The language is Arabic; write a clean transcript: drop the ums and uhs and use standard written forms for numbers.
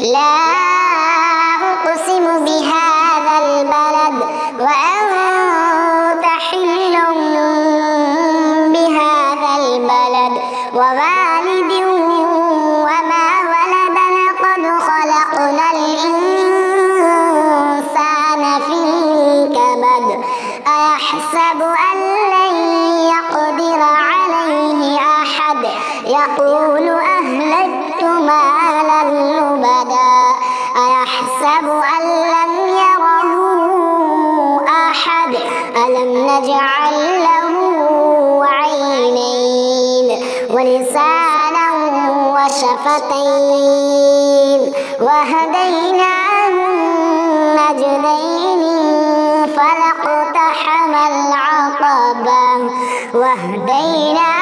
لا أقسم بهذا البلد وأنت حل بهذا البلد ووالد وما ولد لقد خلقنا الإنسان في كبد أيحسب أن لن يقدر عليه أحد يقول أهلكت مالا لبدا أيحسب أن لم يره أحد ألم نجعل له عينين ولسانا وشفتين وهديناه النجدين فلاقتحم العقبة وهديناه